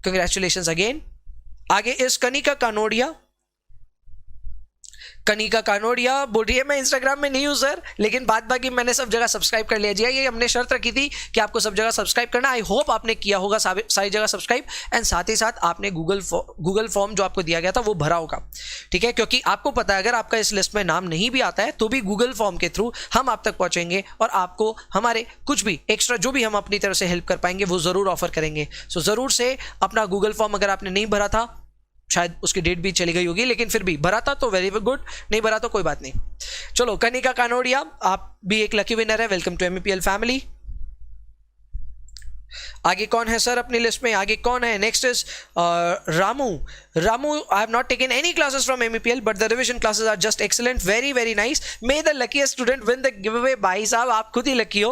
कंग्रेचुलेशंस अगेन। आगे इस कनिका कानोडिया। कनिका कानोडिया बोल रही है मैं इंस्टाग्राम में नहीं हूं सर, लेकिन बात बाकी मैंने सब जगह सब्सक्राइब कर लिया जी। ये हमने शर्त रखी थी कि आपको सब जगह सब्सक्राइब करना। आई होप आपने किया होगा सारी जगह सब्सक्राइब, एंड साथ ही साथ आपने गूगल फॉर्म जो आपको दिया गया था वो भरा होगा, ठीक है। क्योंकि आपको पता है अगर आपका इस लिस्ट में नाम नहीं भी आता है तो भी गूगल फॉर्म के थ्रू हम आप तक पहुंचेंगे और आपको हमारे कुछ भी एक्स्ट्रा जो भी हम अपनी तरफ से हेल्प कर पाएंगे वो जरूर ऑफर करेंगे। सो जरूर से अपना गूगल फॉर्म अगर आपने नहीं भरा था, शायद उसकी डेट भी चली गई होगी, लेकिन फिर भी भरा था तो वेरी गुड, नहीं भरा तो कोई बात नहीं। चलो कनिका कानोडिया आप भी एक लकी विनर है, वेलकम टू एमईपीएल फैमिली। आगे कौन है सर अपनी लिस्ट में? आगे कौन है? Next is Ramu. I have not taken any classes from MEPL but the revision classes are just excellent, very very nice. May the luckiest student win the give away. भाई साहब आप खुद ही लकी हो,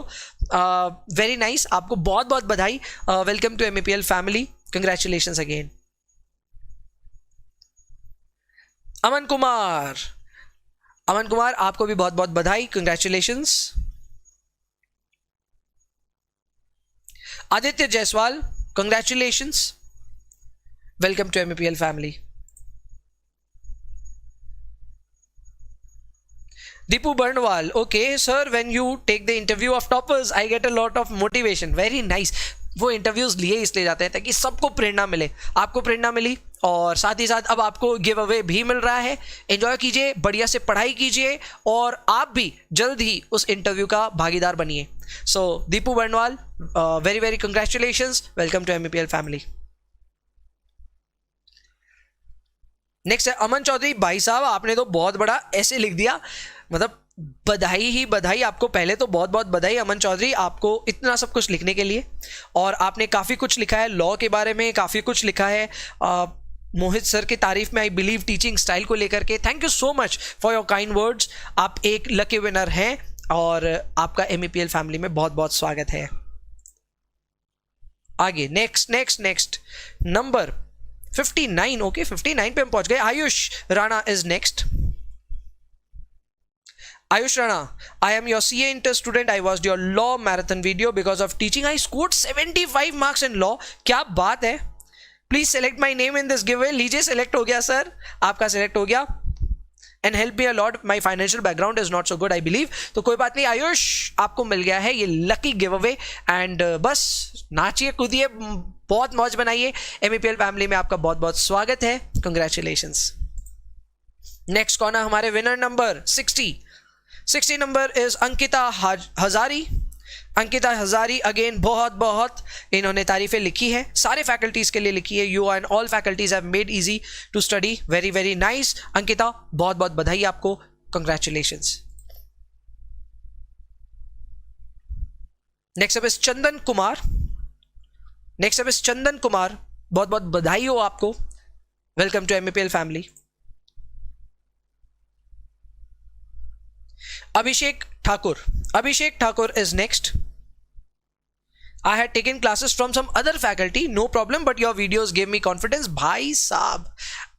वेरी नाइस, आपको बहुत बहुत बधाई। Welcome to MEPL family, congratulations again. Aman Kumar, Aman Kumar आपको भी बहुत बहुत बधाई, congratulations. Aditya Jaiswal congratulations, welcome to MEPL family. Deepu Barnwal, okay sir, when you take the interview of toppers, I get a lot of motivation, very nice। वो interviews लिए इसलिए जाते हैं ताकि सबको प्रेरणा मिले, आपको प्रेरणा मिली और साथ ही साथ अब आपको गिव अवे भी मिल रहा है। एंजॉय कीजिए, बढ़िया से पढ़ाई कीजिए और आप भी जल्द ही उस इंटरव्यू का भागीदार बनिए। So Deepu Barnwal, very very congratulations, welcome to MEPL family. Next है अमन चौधरी। भाई साहब आपने तो बहुत बड़ा ऐसे लिख दिया, मतलब बधाई ही बधाई आपको। पहले तो बहुत बहुत बधाई अमन चौधरी आपको इतना सब कुछ लिखने के लिए, और आपने काफ़ी कुछ लिखा है लॉ के बारे में, काफ़ी कुछ लिखा है मोहित सर की तारीफ में, आई बिलीव टीचिंग स्टाइल को लेकर के। Thank you so much for your kind words. आप एक लकी विनर हैं और आपका एमईपीएल फैमिली में बहुत बहुत स्वागत है। आगे next next next number 59, okay 59 पे हम पहुंच गए। Ayush Rana is next. Ayush Rana, I am your CA Inter student. I watched your law marathon video because of teaching. I scored 75 marks in law. क्या बात है? Please select my name in this giveaway. लीजिए select हो गया sir, आपका select हो गया। And help me a lot. My financial background is not so good, I believe. तो कोई बात नहीं आयुष, आपको मिल गया है ये lucky giveaway and बस नाचिए कूदिए, बहुत मौज बनाइए। एमईपीएल फैमिली में आपका बहुत बहुत स्वागत है, कंग्रेचुलेशंस। नेक्स्ट कौन है हमारे winner number 60 number is Ankita Hazari. Ankita Hazari again बहुत बहुत इन्होंने तारीफें लिखी है, सारे फैकल्टीज के लिए लिखी है। You and all faculties have made easy to study, very very nice. Ankita बहुत बहुत बधाई आपको, congratulations. Next up is Chandan Kumar. Next up is Chandan Kumar, बहुत बहुत बधाई हो आपको, welcome to MEPL family. Abhishek Thakur is next. I had taken classes from some other faculty, no problem, but your videos gave me confidence. भाई साहब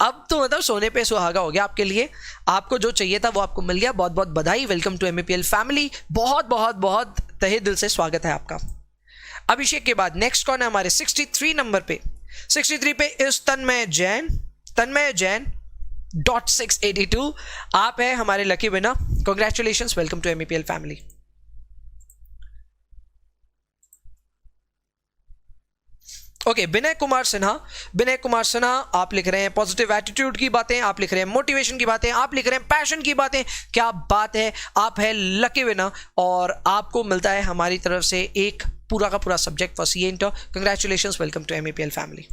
अब तो मतलब सोने पे सुहागा हो गया आपके लिए, आपको जो चाहिए था वो आपको मिल गया। बहुत बहुत बधाई, वेलकम टू एमईपीएल फैमिली, बहुत बहुत बहुत तहे दिल से स्वागत है आपका। अभिषेक के बाद नेक्स्ट कौन है हमारे 63 नंबर पे? 63 पे इस तन्मय जैन .682 आप है हमारे lucky winner, congratulations, welcome to MEPL family. Okay Vinay Kumar Sinha आप लिख रहे हैं पॉजिटिव एटीट्यूड की बातें, आप लिख रहे हैं मोटिवेशन की बातें, आप लिख रहे हैं पैशन की बातें, क्या बात है, आप है लकी विनर और आपको मिलता है हमारी तरफ से एक पूरा का पूरा subject for CA inter. Congratulations, welcome to MEPL family.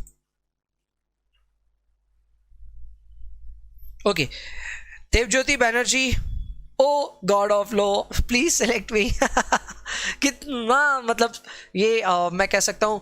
Okay Debjyoti Banerjee, oh god of law please select me. कितना मतलब ये मैं कह सकता हूँ,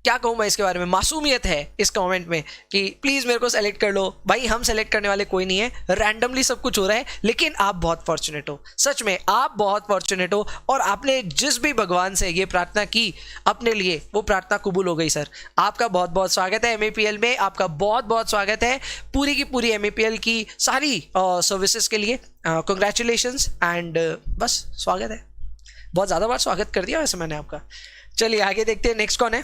क्या कहूँ मैं इसके बारे में, मासूमियत है इस कमेंट में कि प्लीज़ मेरे को सेलेक्ट कर लो। भाई हम सेलेक्ट करने वाले कोई नहीं है, रैंडमली सब कुछ हो रहा है, लेकिन आप बहुत फॉर्चुनेट हो, सच में आप बहुत फॉर्चुनेट हो और आपने जिस भी भगवान से ये प्रार्थना की अपने लिए वो प्रार्थना कबूल हो गई। सर आपका बहुत बहुत स्वागत है एमईपीएल में, आपका बहुत बहुत स्वागत है पूरी की पूरी एमईपीएल की सारी सर्विसेज के लिए। कंग्रेचुलेशंस एंड बस स्वागत है, बहुत ज़्यादा बार स्वागत कर दिया वैसे मैंने आपका। चलिए आगे देखते हैं नेक्स्ट कौन है।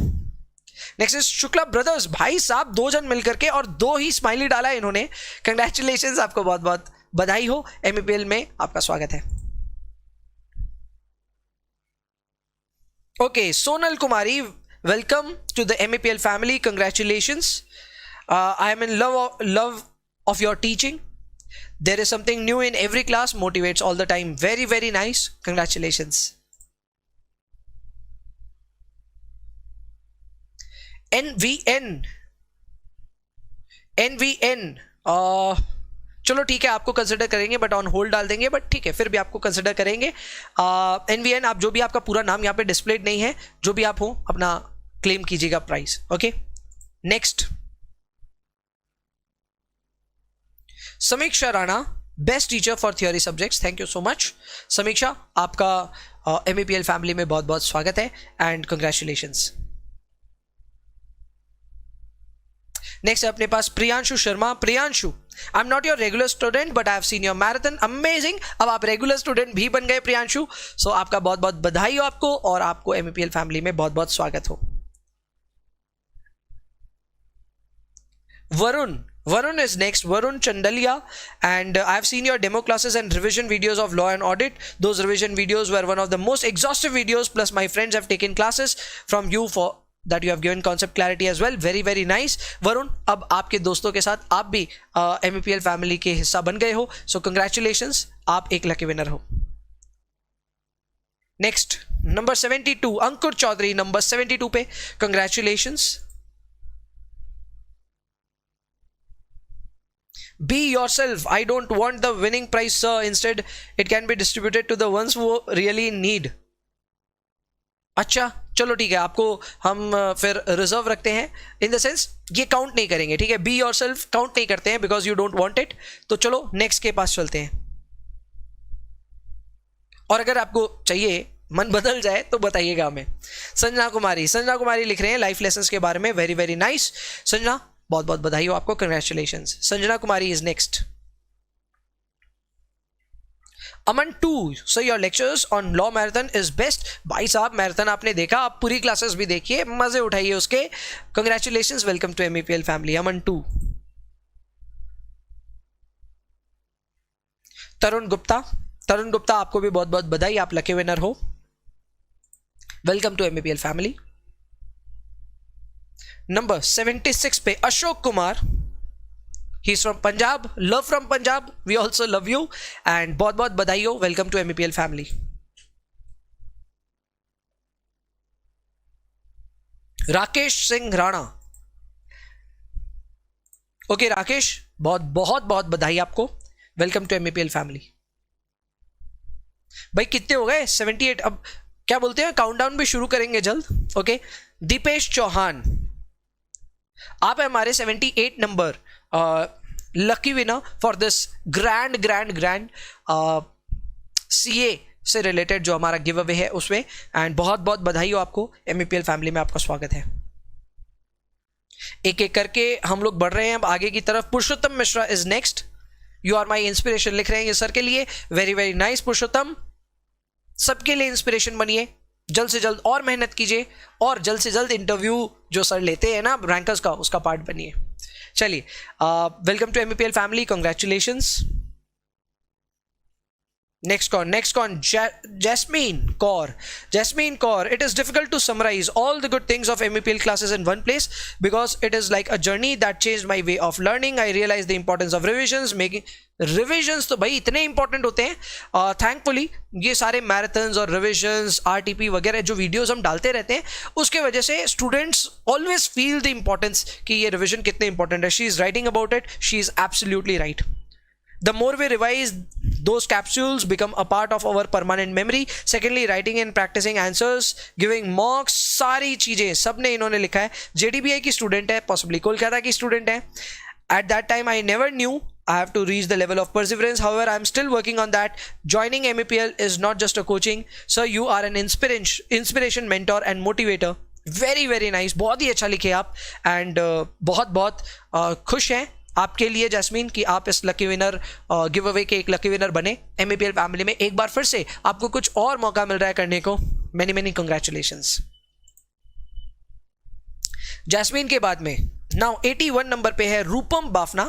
नेक्स्ट इज शुक्ला ब्रदर्स, भाई साहब 2 जन मिलकर के और 2 ही स्माइली डाला है इन्होंने, कंग्रेचुलेशंस, आपको बहुत बहुत बधाई हो, MEPL में आपका स्वागत है। Okay, Sonal Kumari, welcome to the MEPL family, congratulations. I am in love of your teaching. There is something new in every class, motivates all the time. Very, very nice. Congratulations. NVN, चलो ठीक है, आपको consider करेंगे but on hold डाल देंगे, but ठीक है, फिर भी आपको कंसिडर करेंगे। NVN, आप जो भी, आपका पूरा नाम यहाँ पे डिस्प्लेड नहीं है, जो भी आप हो अपना क्लेम कीजिएगा प्राइस। ओके, नेक्स्ट समीक्षा Rana, best teacher for theory subjects, thank you so much समीक्षा, आपका MEPL फैमिली में बहुत बहुत स्वागत है एंड कंग्रेचुलेशंस। नेक्स्ट है अपने पास Priyanshu Sharma. Priyanshu, I am not your regular student but I have seen your marathon, amazing, अब आप रेगुलर स्टूडेंट भी बन गए प्रियांशु, सो आपका बहुत बहुत बधाई हो आपको, और आपको MEPL फैमिली में बहुत बहुत स्वागत हो। Varun is next. Varun Chandalia, and I have seen your demo classes and revision videos of law and audit. Those revision videos were one of the most exhaustive videos, plus my friends have taken classes from you for that you have given concept clarity as well. Very very nice. Varun, अब आपके दोस्तों के साथ आप भी MEPL family के हिस्सा बन गए हो, so congratulations, आप एक लकी विनर हो। नेक्स्ट नंबर 72 अंकुर चौधरी, नंबर 72 पे congratulations। Be yourself. I don't want the winning prize, sir. Instead, it can be distributed to the ones who really need. अच्छा, चलो ठीक है, आपको हम फिर रिजर्व रखते हैं, इन द सेंस ये काउंट नहीं करेंगे, ठीक है, बी योर सेल्फ काउंट नहीं करते हैं because you don't want it. तो चलो नेक्स्ट के पास चलते हैं, और अगर आपको चाहिए मन बदल जाए तो बताइएगा हमें। संजना कुमारी लिख रहे हैं लाइफ लेसन्स के बारे में, वेरी वेरी नाइस संजना, बहुत बहुत बधाई हो आपको, congratulations. Sanjana Kumari is next. Aman 2, so your lectures on law marathon is best. भाई साहब मैराथन आपने देखा, आप पूरी क्लासेस भी देखिए, मजे उठाइए उसके, congratulations, welcome to MEPL family. Aman 2। Tarun Gupta आपको भी बहुत बहुत बधाई, आप लकी विनर हो, welcome to MEPL family. Number 76 पे Ashok Kumar, he is from Punjab, love from Punjab, we also love you and बहुत बहुत बधाई हो, welcome to MEPL family. Rakesh Singh Rana, okay Rakesh, बहुत बहुत बहुत बधाई आपको, वेलकम टू MEPL फैमिली। भाई कितने हो गए? 78। अब क्या बोलते हैं, काउंटडाउन भी शुरू करेंगे जल्द। ओके, दीपेश चौहान, आप है हमारे 78 number lucky winner for this grand CA से रिलेटेड जो हमारा गिव अवे है उसमें, एंड बहुत बहुत बधाई हो आपको, MEPL फैमिली में आपका स्वागत है। एक एक करके हम लोग बढ़ रहे हैं अब आगे की तरफ। Purushottam Mishra is next, you are my inspiration लिख रहे हैं ये सर के लिए, वेरी वेरी नाइस पुरुषोत्तम, सबके लिए इंस्पिरेशन बनिए, जल्द से जल्द और मेहनत कीजिए, और जल्द से जल्द इंटरव्यू जो सर लेते हैं ना रैंकर्स का, उसका पार्ट बनिए। चलिए, welcome to MEPL family, congratulations. Next con, Jasmine Kaur. It is difficult to summarize all the good things of MEPL classes in one place because it is like a journey that changed my way of learning. I realized the importance of revisions, making revisions तो भाई इतने important होते हैं। Thankfully ये सारे marathons और revisions, RTP वगैरह जो videos हम डालते रहते हैं, उसके वजह से students always feel the importance कि ये revision कितने important है। She is writing about it, she is absolutely right. The more we revise, those capsules become a part of our permanent memory. Secondly, writing and practicing answers, giving mocks, सारी चीजें सबने इन्होंने लिखा है। JDBI की student है, possibly Kolkata की student है। At that time, I never knew I have to reach the level of perseverance. However, I'm still working on that. Joining MEPL is not just a coaching. Sir, you are an inspiration, mentor and motivator. Very very nice. बहुत ही अच्छा लिखे आप, and बहुत बहुत खुश हैं आपके लिए जैस्मीन कि आप इस लकी विनर गिव अवे के एक लकी विनर बने। MEPL फैमिली में एक बार फिर से आपको कुछ और मौका मिल रहा है करने को। Many many congratulations. जैस्मीन के बाद में नाउ 81 नंबर पे है रूपम बाफना।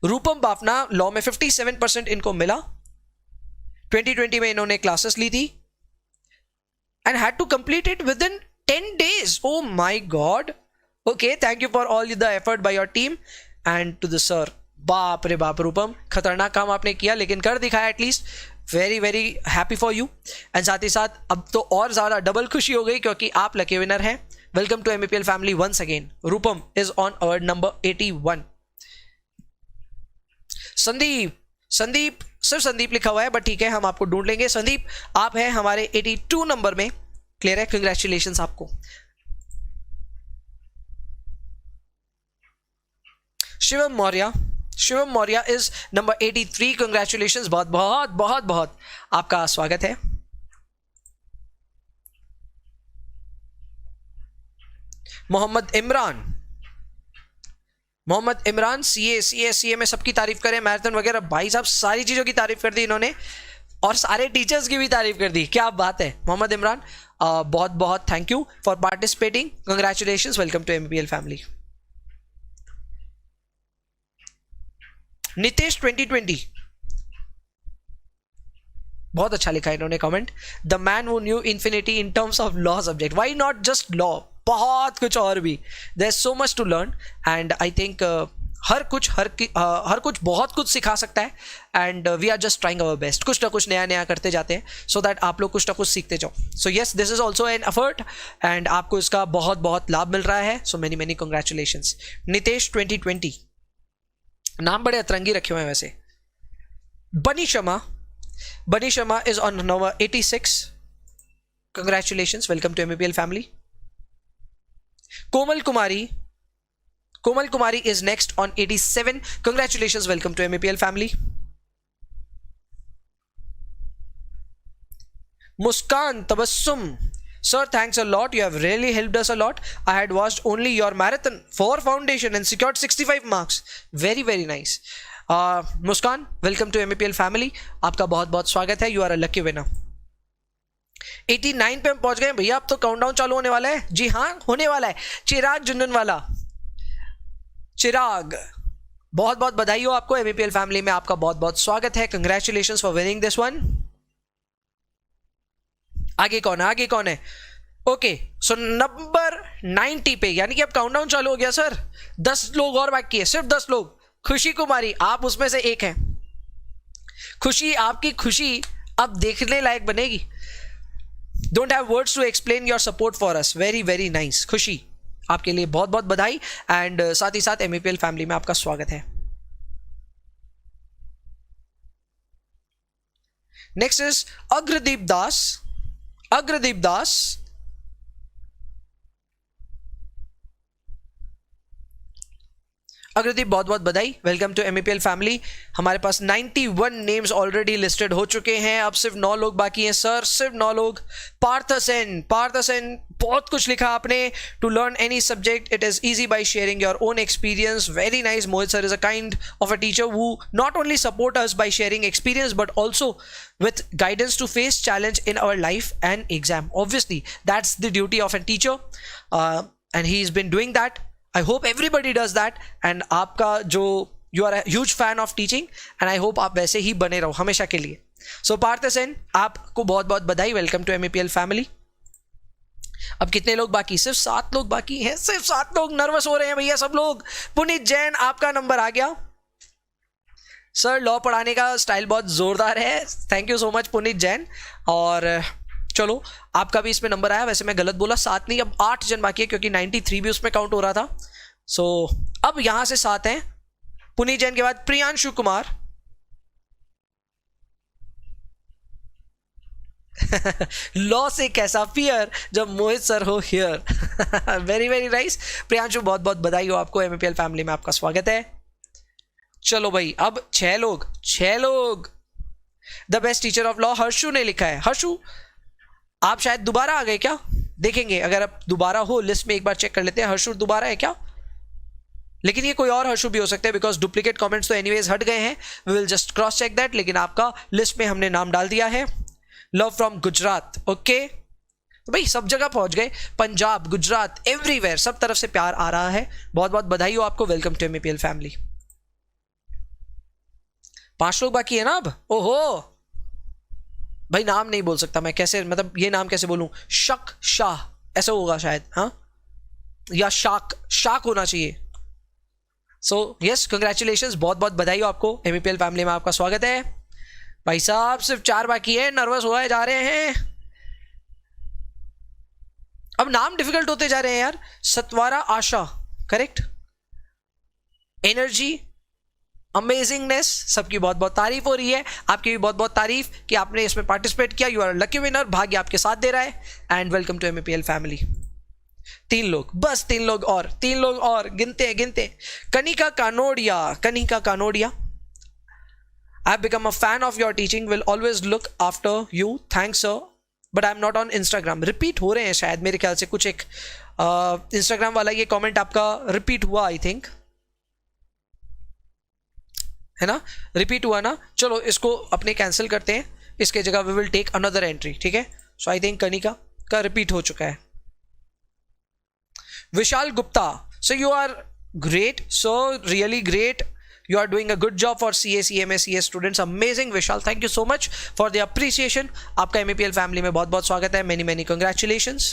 रूपम बाफना लॉ में 57% इनको मिला। 2020 में इन्होंने क्लासेस ली थी and had to complete it within 10 days. Oh my God. Okay, thank you for all the effort by your team and to the sir. बाप रे बाप रूपम, खतरनाक काम आपने किया लेकिन कर दिखाया at least. Very very happy for you. And साथ ही साथ अब तो और ज़्यादा डबल खुशी हो गई क्योंकि आप लकी विनर हैं। Welcome to MEPL family once again. Rupam is on our number 81। Sandeep, Sandeep सिर्फ संदीप लिखा हुआ है बट ठीक है, हम आपको ढूंढ लेंगे। संदीप आप हैं हमारे 82 नंबर में। क्लियर है, कंग्रेचुलेशंस आपको। Shivam Maurya, Shivam Maurya is number 83। Congratulations, बहुत बहुत बहुत बहुत आपका स्वागत है। मोहम्मद इमरान, मोहम्मद इमरान सीए में सबकी तारीफ करें, मैराथन वगैरह, भाई साहब सारी चीजों की तारीफ कर दी इन्होंने और सारे टीचर्स की भी तारीफ कर दी। क्या बात है मोहम्मद इमरान, बहुत बहुत thank you for participating. Congratulations, welcome to MEPL family. Nitesh 2020, बहुत अच्छा लिखा है इन्होंने comment. The man who knew infinity in terms of law subject. Why not just law, बहुत कुछ और भी। There is so much to learn and I think हर कुछ बहुत कुछ सिखा सकता है and we are just trying our best. कुछ ना कुछ नया नया करते जाते हैं सो दैट आप लोग कुछ ना कुछ सीखते जाओ। So yes, this is also an effort and आपको इसका बहुत बहुत लाभ मिल रहा है। So many many congratulations. Nitesh 2020, नाम बड़े अतरंगी रखे हुए हैं वैसे। Bani Sharma, Bani Sharma is on number 86। Congratulations, welcome to MEPL family. Komal Kumari, Komal Kumari is next on 87. Congratulations, welcome to MEPL family. Muskan Tabassum, sir, thanks a lot. You have really helped us a lot. I had watched only your marathon for foundation and secured 65 marks. Very very nice. Muskan, welcome to MEPL family. आपका बहुत बहुत स्वागत है। You are a lucky winner. 89 पे हम पहुंच गए भैया। अब तो काउंटडाउन चालू होने वाला है। जी हाँ, होने वाला है। चिराग झुंझुनवाला, चिराग बहुत बहुत बधाई हो आपको। MEPL फैमिली में आपका बहुत बहुत स्वागत है। Congratulations for winning this one. आगे कौन है, आगे कौन है? ओके, सो नंबर 90 पे, यानी कि अब काउंटडाउन चालू हो गया सर। 10 लोग और बाकी है, सिर्फ 10 लोग। खुशी कुमारी, आप उसमें से एक हैं। खुशी, आपकी खुशी अब देखने लायक बनेगी। Don't have words to explain your support for us. Very very nice. Khushi, आपके लिए बहुत बहुत बधाई एंड साथ ही साथ MEPL फैमिली में आपका स्वागत है। नेक्स्ट इज अग्रदीप दास, अग्रदीप दास। अग्रदीप बहुत बहुत बधाई, वेलकम टू MEPL फैमिली। हमारे पास 91 नेम्स ऑलरेडी लिस्टेड हो चुके हैं, अब सिर्फ 9 लोग बाकी हैं सर, सिर्फ 9 लोग। पार्थसेन, पार्थसेन बहुत कुछ लिखा आपने। To learn any subject it is easy by sharing your own experience. Very nice. Mohit sir is a kind of a teacher who not only support us by sharing experience but also with guidance to face challenge in our life and exam. Obviously that's the duty of a teacher and he has been doing that. I hope everybody does that and आपका जो you are a huge fan of teaching and I hope आप वैसे ही बने रहो हमेशा के लिए। So पार्थसेन, आपको बहुत बहुत बधाई। Welcome to MEPL family. अब कितने लोग बाकी? सिर्फ 7 लोग बाकी हैं, सिर्फ 7 लोग। नर्वस हो रहे हैं भैया सब लोग। पुनीत जैन, आपका नंबर आ गया सर। लॉ पढ़ाने का स्टाइल बहुत जोरदार है। Thank you so much Puneet Jain. और चलो, आपका भी इसमें नंबर आया। वैसे मैं गलत बोला, 7 नहीं, अब 8 जन बाकी है क्योंकि 93 भी उसमें काउंट हो रहा था। सो अब यहां से 7 हैं। पुनीत जैन के बाद प्रियांशु कुमार लॉ से कैसा फियर जब मोहित सर हो here. Very very nice Priyanshu, बहुत बहुत बधाई हो आपको। MEPL फैमिली में आपका स्वागत है। चलो भाई, अब 6 लोग। The best teacher of law Harshu ने लिखा है। हर्षु, आप शायद दोबारा आ गए क्या? देखेंगे, अगर आप दोबारा हो लिस्ट में एक बार चेक कर लेते हैं। हर्षु दोबारा है क्या? लेकिन ये कोई और हर्षु भी हो सकता है बिकॉज डुप्लीकेट कमेंट्स तो एनीवेज हट गए हैं। We will just cross check that. लेकिन आपका लिस्ट में हमने नाम डाल दिया है। Love from Gujarat, okay. तो भाई सब जगह पहुंच गए, पंजाब, गुजरात, एवरीवेयर, सब तरफ से प्यार आ रहा है। बहुत बहुत बधाई हो आपको, वेलकम टू एमपीएल फैमिली। 5 लोग बाकी है ना अब। ओहो भाई, नाम नहीं बोल सकता मैं, कैसे, मतलब ये नाम कैसे बोलूं, शक शाह ऐसा होगा शायद, हाँ, या शाक होना चाहिए। सो यस, कंग्रेचुलेशंस, बहुत बहुत बधाई हो आपको, एमपीएल फैमिली में आपका स्वागत है। भाई साहब सिर्फ 4 बाकी है, नर्वस हुए जा रहे हैं, अब नाम डिफिकल्ट होते जा रहे हैं यार। सतवारा आशा, करेक्ट। एनर्जी, अमेजिंगनेस, सबकी बहुत बहुत तारीफ हो रही है, आपकी भी बहुत बहुत तारीफ कि आपने इसमें पार्टिसिपेट किया। यू आर लकी विनर, भाग्य आपके साथ दे रहा है। And welcome to MPL family. 3 लोग, बस 3 लोग और, 3 लोग और, गिनते। Kanika Kanodia, I've become a fan of your teaching, will always look after you, thanks sir, but I'm not on Instagram। Repeat हो रहे हैं शायद, मेरे ख्याल से कुछ एक इंस्टाग्राम वाला ये कमेंट आपका रिपीट हुआ, आई थिंक, है ना, रिपीट हुआ ना। चलो इसको अपने कैंसिल करते हैं, इसके जगह we will take another entry, ठीक है। सो आई थिंक कनिका का रिपीट हो चुका है। Vishal Gupta, so you are great, so really great, you are doing a good job for CA, CMA, CS students, amazing Vishal, thank you so much for the appreciation। आपका MEPL family में बहुत बहुत स्वागत है, many congratulations।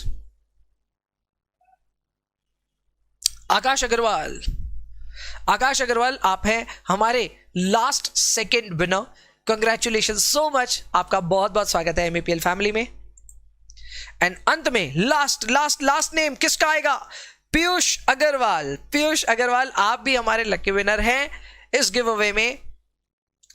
आकाश अग्रवाल आप हैं हमारे last second winner, congratulation so much, आपका बहुत बहुत स्वागत है MEPL फैमिली में। एंड अंत में लास्ट नेम किसका आएगा, पीयूष अग्रवाल, आप भी हमारे लकी विनर हैं इस गिव अवे में।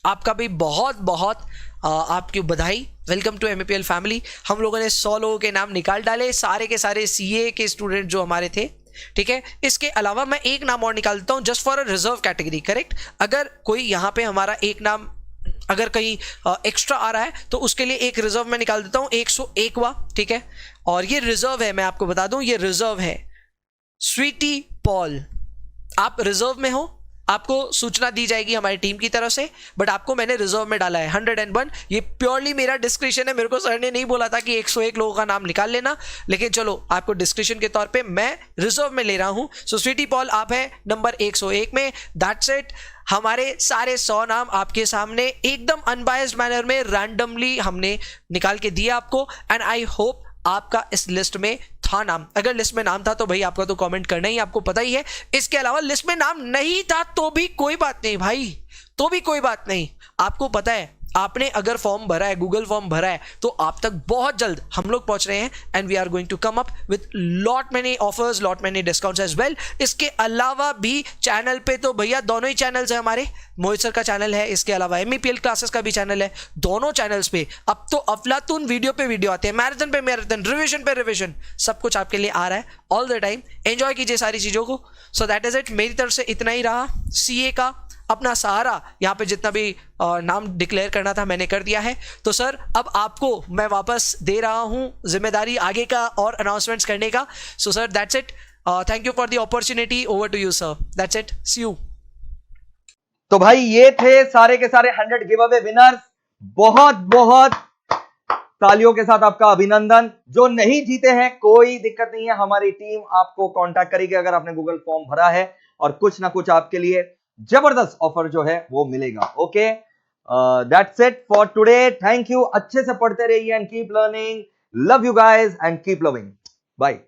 आपका भी बहुत बहुत आपकी बधाई, वेलकम टू एमपीएल फैमिली। हम लोगों ने 100 लोगों के नाम निकाल डाले, सारे के सारे सीए के स्टूडेंट जो हमारे थे, ठीक है। इसके अलावा मैं एक नाम और निकाल देता हूं just for a reserve category, correct. अगर कोई यहाँ पे हमारा एक नाम अगर कहीं एक्स्ट्रा आ रहा है तो उसके लिए एक रिजर्व में निकाल देता हूं, 101वां, ठीक है। और ये रिजर्व है, मैं आपको बता दूं ये रिजर्व है, स्वीटी पॉल, आप रिजर्व में हो, आपको सूचना दी जाएगी हमारी टीम की तरफ से, बट आपको मैंने रिजर्व में डाला है 101। ये प्योरली मेरा डिस्क्रिप्शन है, मेरे को सर ने नहीं बोला था कि 101 लोगों का नाम निकाल लेना, लेकिन चलो आपको डिस्क्रिप्शन के तौर पे मैं रिजर्व में ले रहा हूं। सो स्वीटी पॉल आप है नंबर 101 में, दैट्स इट। हमारे सारे 100 नाम आपके सामने एकदम अनबायस्ड मैनर में रैंडमली हमने निकाल के दिया आपको, एंड आई होप आपका इस लिस्ट में था नाम। अगर लिस्ट में नाम था तो भाई आपका तो कमेंट करना ही, आपको पता ही है। इसके अलावा लिस्ट में नाम नहीं था तो भी कोई बात नहीं भाई, तो भी कोई बात नहीं। आपको पता है आपने अगर फॉर्म भरा है, गूगल फॉर्म भरा है, तो आप तक बहुत जल्द हम लोग पहुंच रहे हैं, and we are going to come up with lot many offers, lot many discounts as well. इसके अलावा भी चैनल पे तो भैया दोनों ही चैनल्स है हमारे, मोहित सर का चैनल है, इसके अलावा MEPL क्लासेस का भी चैनल है। दोनों चैनल्स पे अब तो अफलातून वीडियो पे वीडियो आते हैं, मैराथन पे मैराथन, रिविजन पे रिविजन, सब कुछ आपके लिए आ रहा है ऑल द टाइम। एंजॉय कीजिए सारी चीजों को। सो दैट इज इट, मेरी तरफ से इतना ही रहा। CA का अपना सहारा, यहाँ पे जितना भी नाम डिक्लेयर करना था मैंने कर दिया है। तो सर अब आपको मैं वापस दे रहा हूँ जिम्मेदारी आगे का और अनाउंसमेंट्स करने का। So sir that's it, thank you for the opportunity, over to you sir, that's it, see you. तो भाई ये थे सारे के सारे 100 गिव अवे विनर्स, बहुत बहुत तालियों के साथ आपका अभिनंदन। जो नहीं जीते हैं कोई दिक्कत नहीं है, हमारी टीम आपको कांटेक्ट करेगी अगर आपने गूगल फॉर्म भरा है, और कुछ ना कुछ आपके लिए जबरदस्त ऑफर जो है वो मिलेगा। Okay, that's it for today, thank you. अच्छे से पढ़ते रहिए and keep learning, love you guys and keep loving, bye.